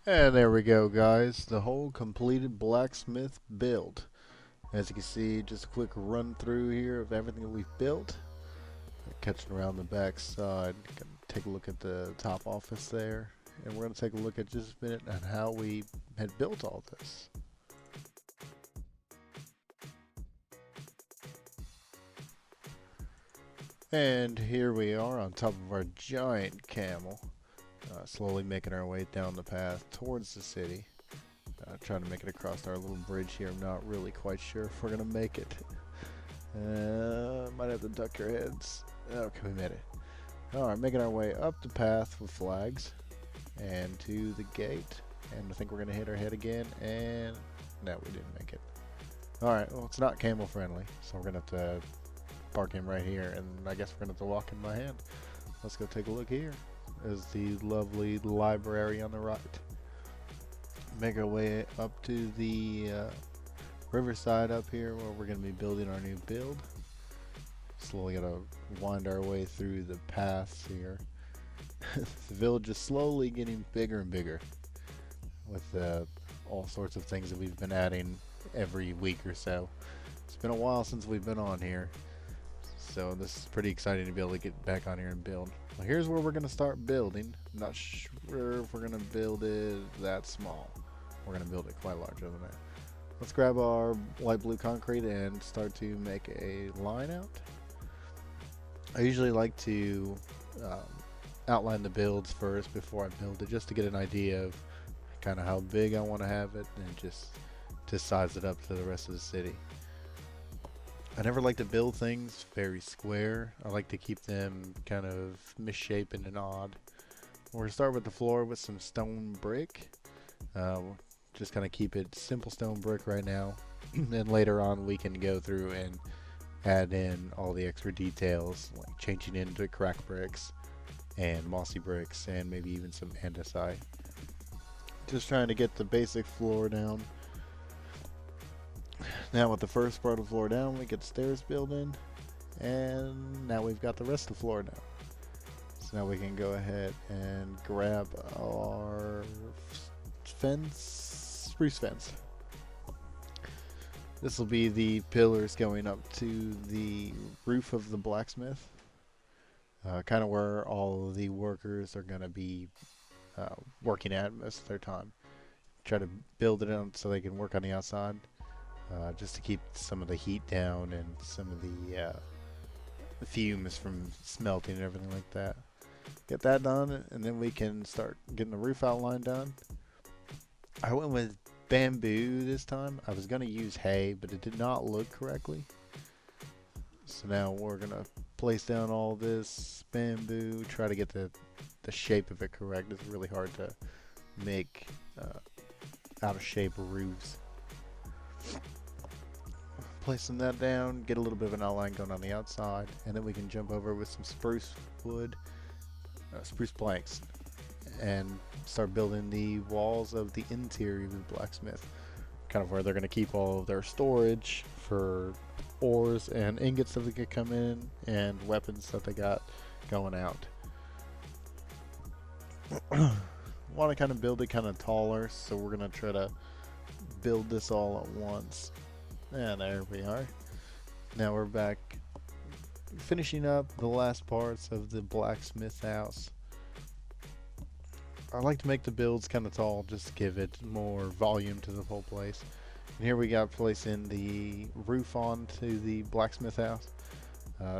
And there we go, guys. The whole completed blacksmith build. As you can see, just a quick run through here of everything that we've built. Catching around the back side. Take a look at the top office there. And we're going to take a look at just a minute on how we had built all this. And here we are on top of our giant camel. Slowly making our way down the path towards the city. Trying to make it across our little bridge here. I'm not really quite sure if we're going to make it. Might have to duck your heads. Okay, we made it. Alright, making our way up the path with flags. And to the gate. And I think we're going to hit our head again. And no, we didn't make it. Alright, well, it's not camel friendly. So we're going to have to park him right here. And I guess we're going to have to walk in by hand. Let's go take a look here. There's the lovely library on the right. Make our way up to the riverside up here where we're going to be building our new build. Slowly got to wind our way through the paths here. The village is slowly getting bigger and bigger with all sorts of things that we've been adding every week or so. It's been a while since we've been on here, so this is pretty exciting to be able to get back on here and build. Well, here's where we're going to start building. I'm not sure if we're going to build it that small. We're going to build it quite larger than that. Let's grab our light blue concrete and start to make a line out. I usually like to outline the builds first before I build it, just to get an idea of kind of how big I want to have it and just to size it up to the rest of the city. I never like to build things very square. I like to keep them kind of misshapen and odd. We're going to start with the floor with some stone brick. Just kind of keep it simple stone brick right now. Then later on we can go through and add in all the extra details, like changing into crack bricks and mossy bricks and maybe even some andesite. Just trying to get the basic floor down. Now with the first part of the floor down, we get the stairs built in, and now we've got the rest of the floor down. So now we can go ahead and grab our spruce fence. This will be the pillars going up to the roof of the blacksmith, kind of where all of the workers are going to be working at most of their time. Try to build it out so they can work on the outside. Just to keep some of the heat down and some of the fumes from smelting and everything like that. Get that done, and then we can start getting the roof outline done. I went with bamboo this time. I was going to use hay, but it did not look correctly. So now we're going to place down all this bamboo, try to get the shape of it correct. It's really hard to make out of shape roofs. Placing that down, get a little bit of an outline going on the outside, and then we can jump over with some spruce wood, spruce planks, and start building the walls of the interior of the blacksmith, kind of where they're going to keep all of their storage for ores and ingots that they could come in and weapons that they got going out. Want to kind of build it kind of taller, so we're going to try to build this all at once. And there we are. Now we're back finishing up the last parts of the blacksmith house. I like to make the builds kind of tall just to give it more volume to the whole place. And here we got placing the roof onto the blacksmith house.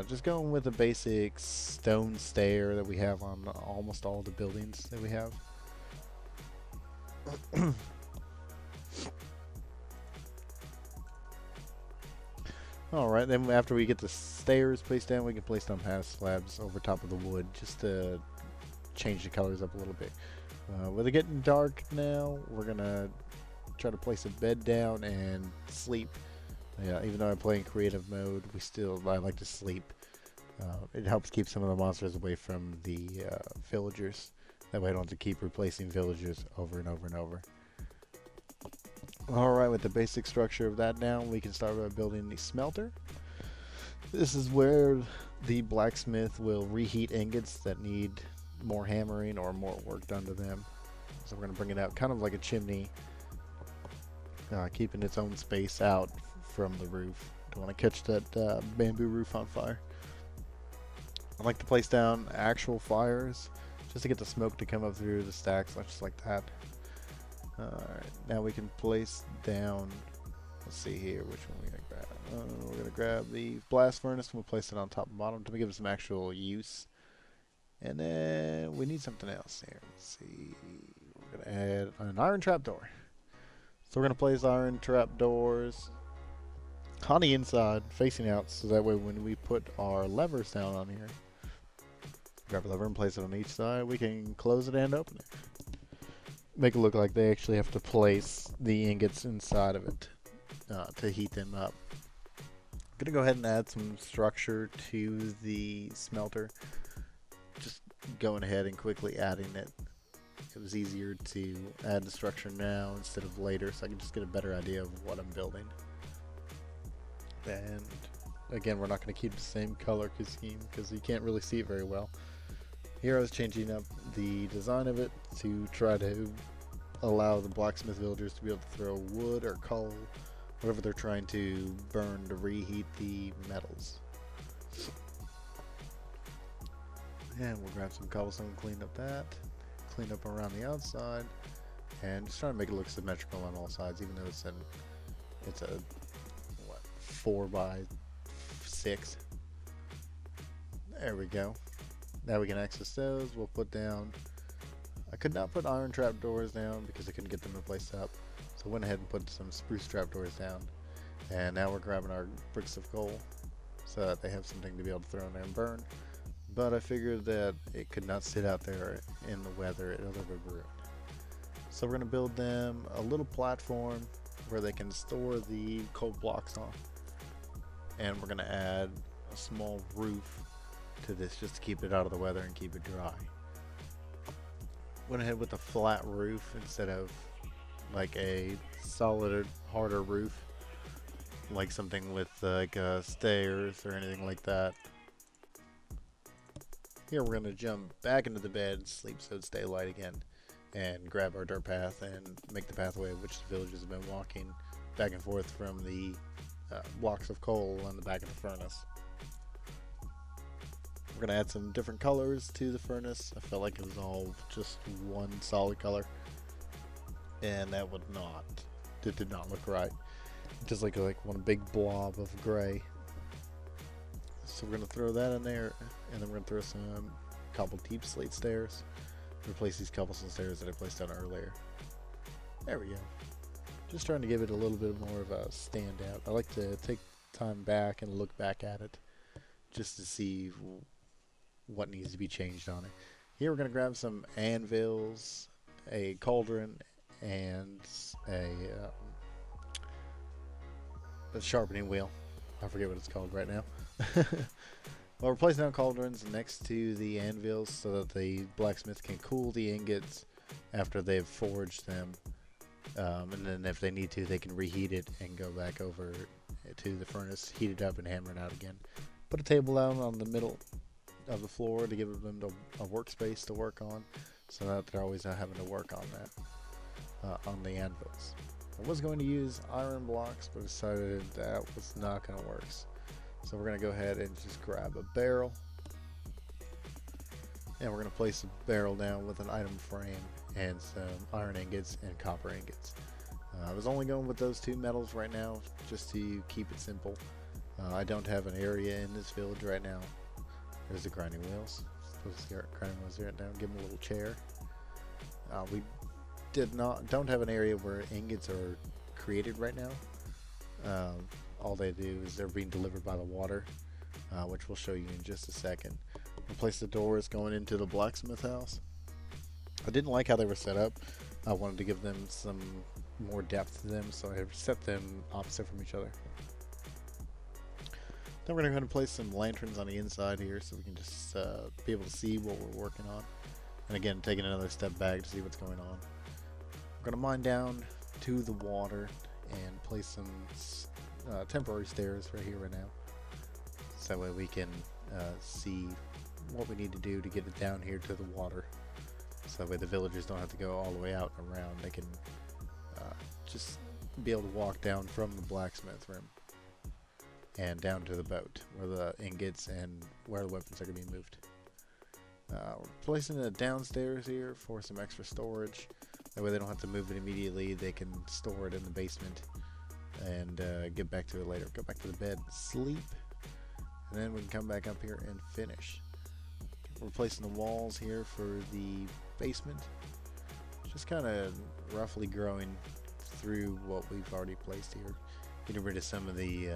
Just going with the basic stone stair that we have on almost all the buildings that we have. Alright, then after we get the stairs placed down, we can place down half slabs over top of the wood just to change the colors up a little bit. With it getting dark now, we're going to try to place a bed down and sleep. Yeah, even though I play in creative mode, I like to sleep. It helps keep some of the monsters away from the villagers. That way I don't have to keep replacing villagers over and over and over. Alright, with the basic structure of that down, we can start by building the smelter. This is where the blacksmith will reheat ingots that need more hammering or more work done to them. So we're going to bring it out kind of like a chimney, keeping its own space out from the roof. Don't want to catch that bamboo roof on fire. I like to place down actual fires just to get the smoke to come up through the stacks, just like that. Alright, now we can place down, let's see here, which one we're going to grab. We're going to grab the blast furnace and we'll place it on top and bottom to give it some actual use. And then we need something else here. Let's see, we're going to add an iron trapdoor. So we're going to place iron trapdoors on the inside, facing out, so that way when we put our levers down on here, grab a lever and place it on each side, we can close it and open it. Make it look like they actually have to place the ingots inside of it to heat them up. I'm going to go ahead and add some structure to the smelter. Just going ahead and quickly adding it. It was easier to add the structure now instead of later, so I can just get a better idea of what I'm building. And again, we're not going to keep the same color scheme because you can't really see it very well. Here I was changing up the design of it to try to allow the blacksmith villagers to be able to throw wood or coal, whatever they're trying to burn to reheat the metals. And we'll grab some cobblestone, clean up that, clean up around the outside, and just try to make it look symmetrical on all sides, even though it's a what, 4x6. There we go. Now we can access those. We'll put down, I could not put iron trapdoors down because I couldn't get them to place up, so I went ahead and put some spruce trapdoors down. And now we're grabbing our bricks of coal so that they have something to be able to throw in there and burn. But I figured that it could not sit out there in the weather, it'll never ruin. So we're going to build them a little platform where they can store the coal blocks on. And we're going to add a small roof to this just to keep it out of the weather and keep it dry. Went ahead with a flat roof instead of like a solid, harder roof, like something with like stairs or anything like that. Here we're going to jump back into the bed, sleep so it's daylight again, and grab our dirt path and make the pathway which the villagers have been walking back and forth from the blocks of coal on the back of the furnace. We're going to add some different colors to the furnace. I felt like it was all just one solid color, and that it did not look right. It just looked like one big blob of gray. So we're going to throw that in there, and then we're going to throw some cobbled deep slate stairs. Replace these cobblestone stairs that I placed down earlier. There we go. Just trying to give it a little bit more of a standout. I like to take time back and look back at it just to see what needs to be changed on it. Here we're going to grab some anvils, a cauldron, and a sharpening wheel. I forget what it's called right now. Well, we're placing down cauldrons next to the anvils so that the blacksmith can cool the ingots after they've forged them. And then if they need to, they can reheat it and go back over to the furnace, heat it up, and hammer it out again. Put a table down on the middle of the floor to give them a workspace to work on, so that they're always not having to work on that, on the anvils. I was going to use iron blocks, but decided that was not going to work. So we're going to go ahead and just grab a barrel, and we're going to place the barrel down with an item frame and some iron ingots and copper ingots. I was only going with those two metals right now just to keep it simple. I don't have an area in this village right now. There's the grinding wheels. Those grinding wheels right now. Give them a little chair. We don't have an area where ingots are created right now. All they do is they're being delivered by the water, which we'll show you in just a second. Replace the doors going into the blacksmith house. I didn't like how they were set up. I wanted to give them some more depth to them, so I set them opposite from each other. Then we're going to go ahead and place some lanterns on the inside here so we can just be able to see what we're working on. And again, taking another step back to see what's going on. We're going to mine down to the water and place some temporary stairs right here right now. So that way we can see what we need to do to get it down here to the water. So that way the villagers don't have to go all the way out and around. They can just be able to walk down from the blacksmith room and down to the boat where the ingots and where the weapons are going to be moved. We're placing it downstairs here for some extra storage. That way they don't have to move it immediately. They can store it in the basement and get back to it later. Go back to the bed, sleep, and then we can come back up here and finish. We're placing the walls here for the basement. Just kind of roughly growing through what we've already placed here. Getting rid of some of the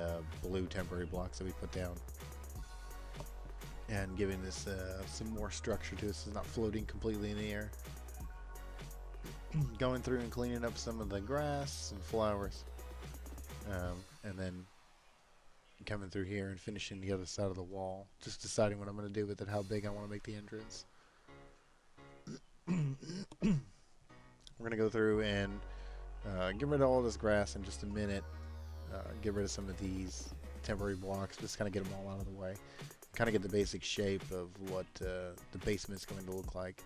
blue temporary blocks that we put down. And giving this some more structure to this. It's not floating completely in the air. Going through and cleaning up some of the grass and flowers. And then coming through here and finishing the other side of the wall. Just deciding what I'm going to do with it, how big I want to make the entrance. We're going to go through and get rid of all this grass in just a minute. Get rid of some of these temporary blocks. Just kind of get them all out of the way. Kind of get the basic shape of what the basement's going to look like.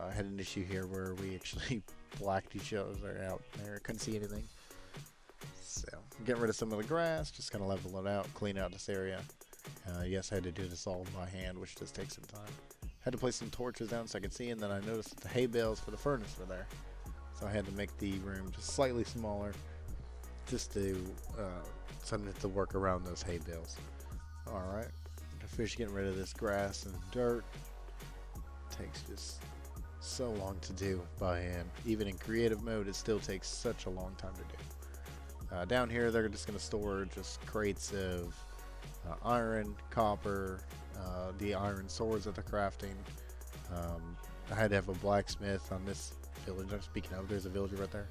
I had an issue here where we actually blacked each other out there. Couldn't see anything. So, getting rid of some of the grass, just kind of level it out, clean out this area. Yes, I had to do this all by hand, which does take some time. Had to place some torches down so I could see, and then I noticed that the hay bales for the furnace were there. So I had to make the room just slightly smaller, just to something to work around those hay bales. Alright, finish getting rid of this grass and dirt. Takes just so long to do by hand. Even in creative mode, it still takes such a long time to do. Down here, they're just going to store just crates of iron, copper, the iron swords that they're crafting. I had to have a blacksmith on this village. Speaking of, there's a villager right there.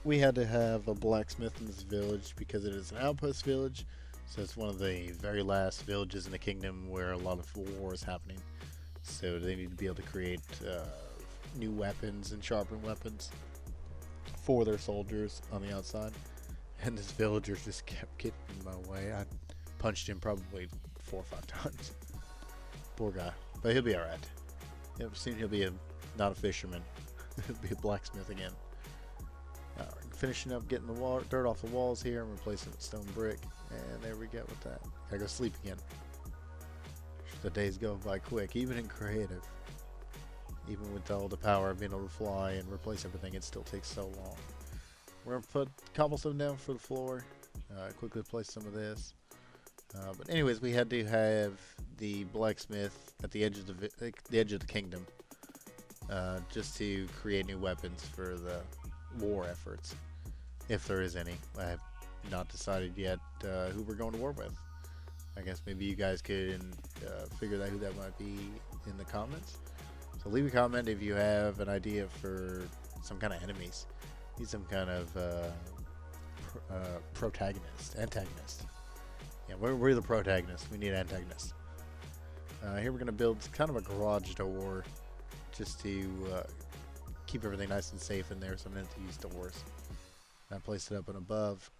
We had to have a blacksmith in this village because it is an outpost village. So it's one of the very last villages in the kingdom where a lot of war is happening. So they need to be able to create new weapons and sharpen weapons for their soldiers on the outside. And this villager just kept getting in my way. I punched him probably 4 or 5 times. Poor guy. But he'll be alright. Soon he'll be not a fisherman. He'll be a blacksmith again. Finishing up getting the dirt off the walls here and replacing it with stone brick. And there we go with that. Gotta go sleep again. The days go by quick, even in creative. Even with all the power of being able to fly and replace everything, it still takes so long. We're going to put cobblestone down for the floor. Quickly place some of this. But anyways, we had to have the blacksmith at the edge of the kingdom, just to create new weapons for the war efforts, if there is any. I have not decided yet who we're going to war with. I guess maybe you guys could figure out who that might be in the comments. So leave a comment if you have an idea for some kind of enemies. Need some kind of antagonist. Yeah, we're the protagonist. We need antagonists. Here we're going to build kind of a garage door just to keep everything nice and safe in there, so I'm going to use doors. I place it up and above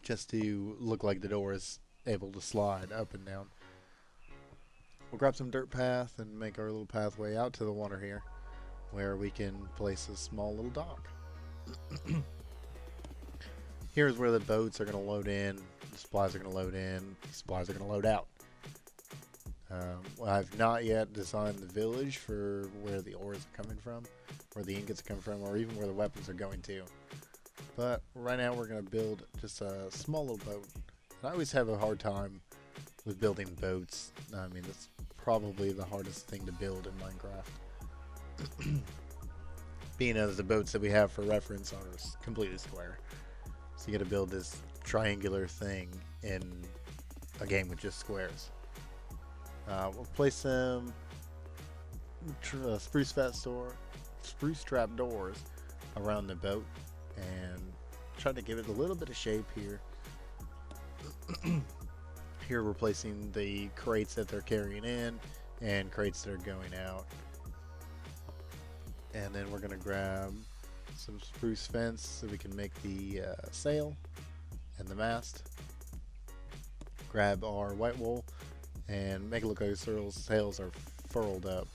just to look like the door is able to slide up and down. We'll grab some dirt path and make our little pathway out to the water here, where we can place a small little dock. Here's where the boats are going to load in, the supplies are going to load in, the supplies are going to load out. I've not yet designed the village for where the ores are coming from, where the ingots are coming from, or even where the weapons are going to. But right now we're going to build just a small little boat. And I always have a hard time with building boats. I mean, that's probably the hardest thing to build in Minecraft. Being as the boats that we have for reference are completely square. So you got to build this triangular thing in a game with just squares. We'll place some spruce trap doors around the boat and try to give it a little bit of shape here. Here we're placing the crates that they're carrying in and crates that are going out. And then we're going to grab some spruce fence so we can make the sail and the mast. Grab our white wool and make it look like the sails are furled up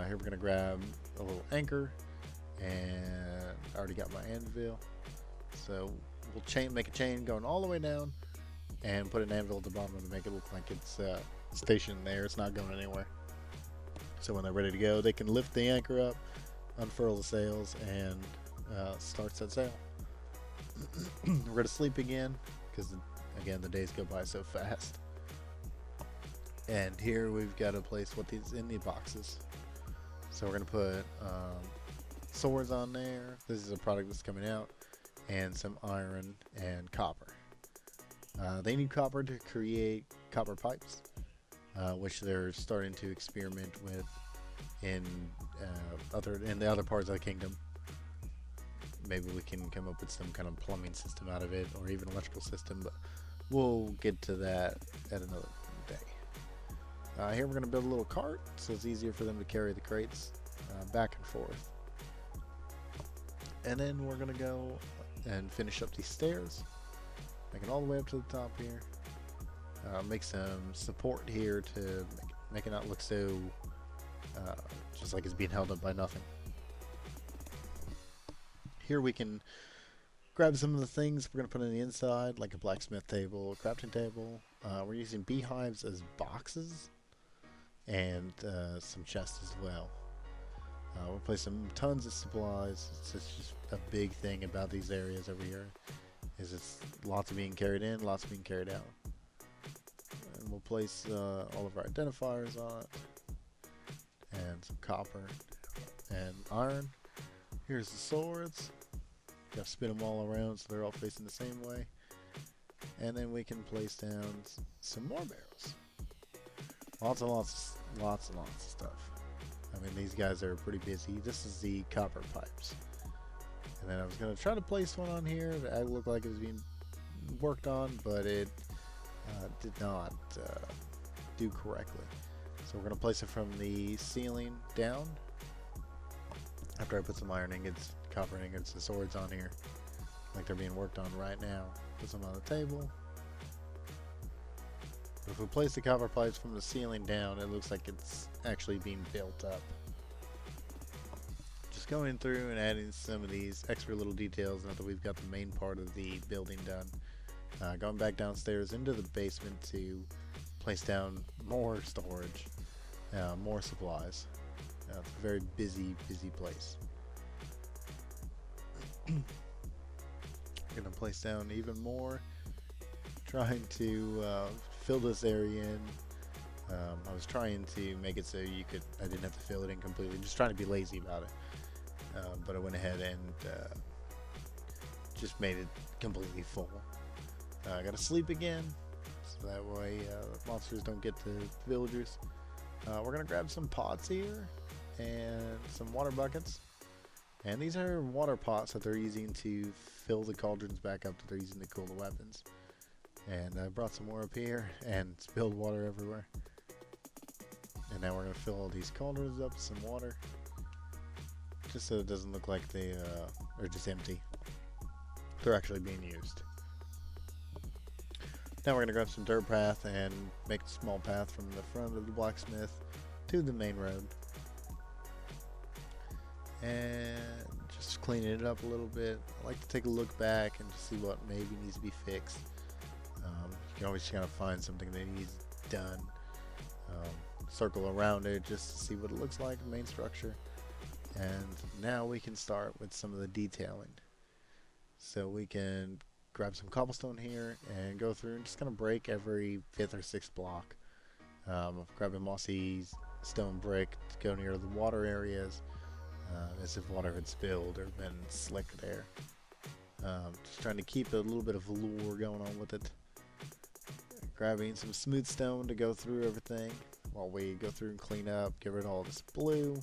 Here we're gonna grab a little anchor, and I already got my anvil. So we'll make a chain going all the way down, and put an anvil at the bottom to make it look like it's stationed there. It's not going anywhere. So when they're ready to go, they can lift the anchor up, unfurl the sails, and start set sail. We're gonna sleep again because again the days go by so fast. And here we've got to place what these in the boxes. So we're gonna put swords on there. This is a product that's coming out, and some iron and copper. They need copper to create copper pipes, which they're starting to experiment with in the other parts of the kingdom. Maybe we can come up with some kind of plumbing system out of it, or even electrical system, but we'll get to that at another day. Here we're going to build a little cart, so it's easier for them to carry the crates back and forth. And then we're going to go and finish up these stairs, make it all the way up to the top here. Make some support here to make it not look so just like it's being held up by nothing. Here we can grab some of the things we're going to put on the inside, like a blacksmith table, a crafting table. We're using beehives as boxes, and some chests as well. We'll place some tons of supplies. It's just a big thing about these areas over here, is it's lots of being carried in, lots of being carried out. And we'll place all of our identifiers on it, and some copper and iron. Here's the swords. Gotta spin them all around so they're all facing the same way. And then we can place down some more barrels. Lots and lots of stuff. I mean, these guys are pretty busy. This is the copper pipes. And then I was gonna try to place one on here that looked like it was being worked on, but it did not do correctly. So we're gonna place it from the ceiling down. After I put some iron ingots, copper ingots, and swords on here, like they're being worked on right now. Put some on the table. If we place the copper pipes from the ceiling down, it looks like it's actually being built up. Just going through and adding some of these extra little details now that we've got the main part of the building done. Going back downstairs into the basement to place down more storage, more supplies. It's a very busy place. I'm gonna place down even more, trying to fill this area in. I was trying to make it so I didn't have to fill it in completely, just trying to be lazy about it. But I went ahead and just made it completely full. I gotta sleep again, so that way monsters don't get to villagers. We're gonna grab some pots here and some water buckets, and these are water pots that they're using to fill the cauldrons back up that they're using to cool the weapons. And I brought some more up here and spilled water everywhere. And now we're gonna fill all these cauldrons up with some water, just so it doesn't look like they are just empty. They're actually being used. Now we're gonna grab some dirt path and make a small path from the front of the blacksmith to the main road. And just cleaning it up a little bit. I like to take a look back and just see what maybe needs to be fixed. You can always kind of find something that needs done. Circle around it just to see what it looks like, the main structure. And now we can start with some of the detailing. So we can grab some cobblestone here and go through and just kind of break every 5th or 6th block. Grab a mossy stone brick to go near the water areas. As if water had spilled or been slick there. Just trying to keep a little bit of lure going on with it. Grabbing some smooth stone to go through everything while we go through and clean up, get rid of all this blue,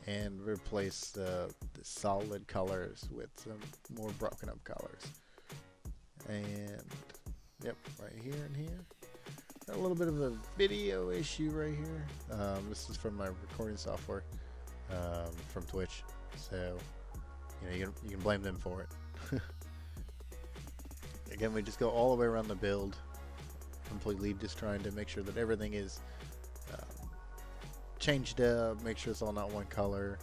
and replace the solid colors with some more broken up colors. And yep, right here and here. Got a little bit of a video issue right here. This is from my recording software. From Twitch, so you can blame them for it. Again, we just go all the way around the build, completely just trying to make sure that everything is change it up, make sure it's all not one color,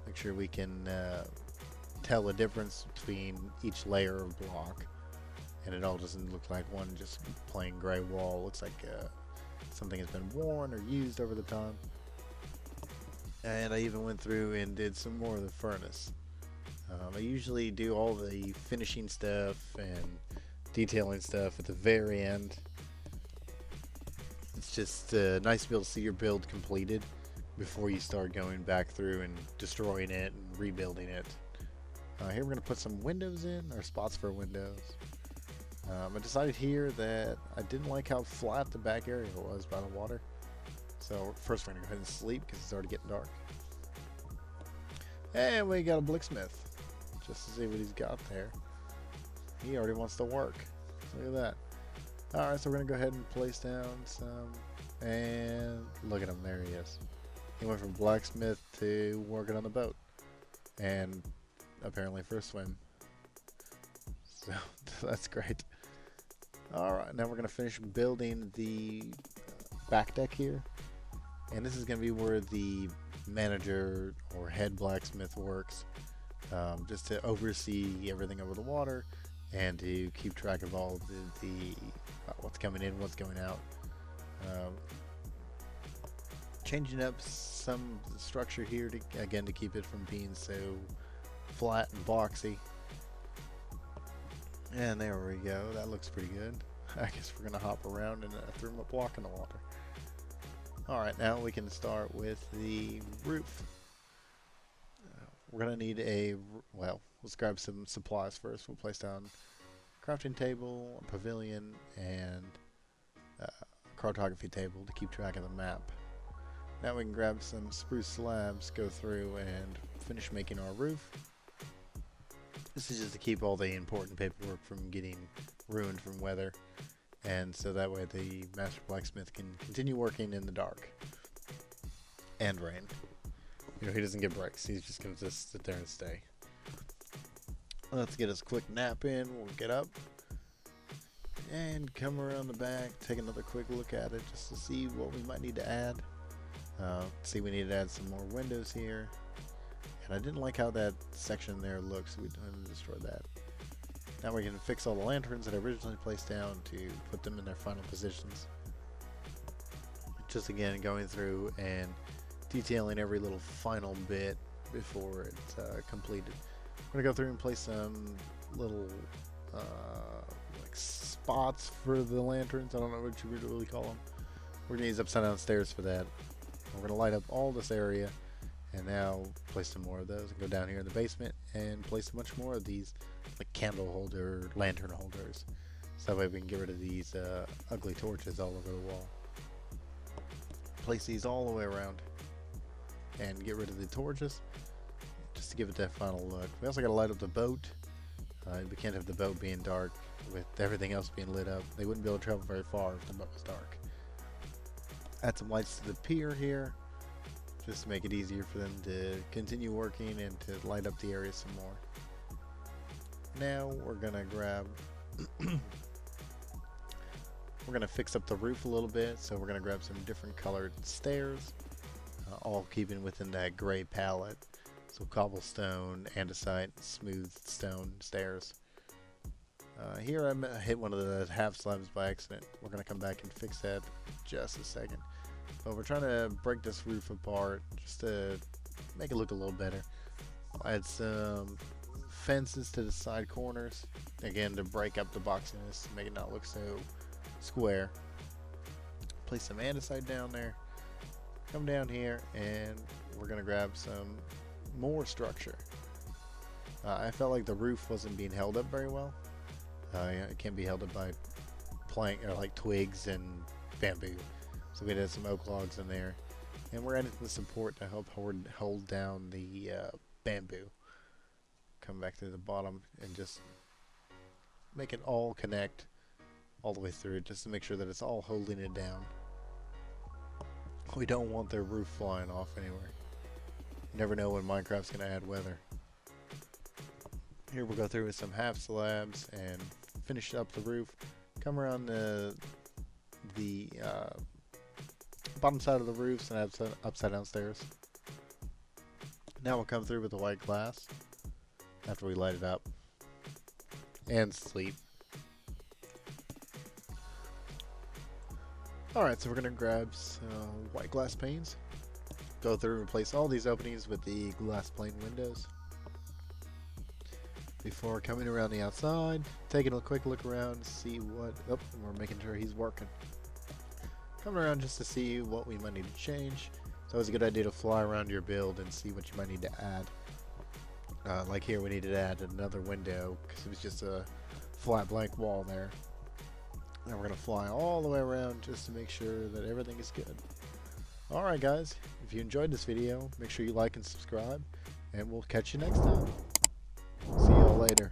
make sure we can tell the difference between each layer of block, and it all doesn't look like one just plain gray wall. Looks like something has been worn or used over the time. And I even went through and did some more of the furnace. I usually do all the finishing stuff and detailing stuff at the very end. It's just nice to be able to see your build completed before you start going back through and destroying it and rebuilding it. Here we're going to put some windows in, or spots for windows. I decided here that I didn't like how flat the back area was by the water. So first we're going to go ahead and sleep because it's already getting dark. And we got a blacksmith. Just to see what he's got there. He already wants to work. Look at that. Alright, so we're going to go ahead and place down some. And look at him, there he is. He went from blacksmith to working on the boat. And apparently for a swim. So that's great. Alright, now we're going to finish building the back deck here. And this is going to be where the manager or head blacksmith works. Just to oversee everything over the water and to keep track of all the what's coming in, what's going out. Changing up some structure here to again to keep it from being so flat and boxy. And there we go. That looks pretty good. I guess we're gonna hop around and throw a block in the water. Alright, now we can start with the roof. We're going to need well, let's grab some supplies first. We'll place down a crafting table, a pavilion, and a cartography table to keep track of the map. Now we can grab some spruce slabs, go through and finish making our roof. This is just to keep all the important paperwork from getting ruined from weather, and so that way the master blacksmith can continue working in the dark and rain. You know, he doesn't get breaks. He's just going to just sit there and stay. Let's get us a quick nap in. We'll get up and come around the back, take another quick look at it just to see what we might need to add. See, we need to add some more windows here. And I didn't like how that section there looks, so we didn't destroy that. Now we can fix all the lanterns that I originally placed down to put them in their final positions. Just again, going through and detailing every little final bit before it's completed. I'm going to go through and place some little like spots for the lanterns. I don't know what you would really call them. We're going to use upside down stairs for that. We're going to light up all this area and now place some more of those and go down here in the basement and place a bunch more of these like candle holder, lantern holders. So that way we can get rid of these ugly torches all over the wall. Place these all the way around and get rid of the torches just to give it that final look. We also got to light up the boat. We can't have the boat being dark with everything else being lit up. They wouldn't be able to travel very far if the boat was dark. Add some lights to the pier here just to make it easier for them to continue working and to light up the area some more. Now we're gonna grab we're gonna fix up the roof a little bit, so we're gonna grab some different colored stairs, all keeping within that gray palette. So cobblestone, andesite, smooth stone stairs. Here I hit one of the half slabs by accident. We're gonna come back and fix that in just a second. But we're trying to break this roof apart just to make it look a little better. I'll add some fences to the side corners, again to break up the boxiness, make it not look so square. Place some andesite down there. Come down here and we're gonna grab some more structure. I felt like the roof wasn't being held up very well. It can be held up by plank or like twigs and bamboo. So we did some oak logs in there, and we're adding the support to help hold down the bamboo. Come back to the bottom and just make it all connect all the way through, just to make sure that it's all holding it down. We don't want their roof flying off anywhere. You never know when Minecraft's going to add weather. Here we'll go through with some half slabs and finish up the roof. Come around the bottom side of the roofs and upside down stairs. Now we'll come through with the white glass after we light it up and sleep. Alright, so we're going to grab some white glass panes, go through and replace all these openings with the glass pane windows. Before coming around the outside, taking a quick look around to see what, oh, we're making sure he's working. Coming around just to see what we might need to change. It's always a good idea to fly around your build and see what you might need to add. Like here, we needed to add another window because it was just a flat blank wall there. And we're going to fly all the way around just to make sure that everything is good. Alright guys, if you enjoyed this video, make sure you like and subscribe, and we'll catch you next time. See y'all later.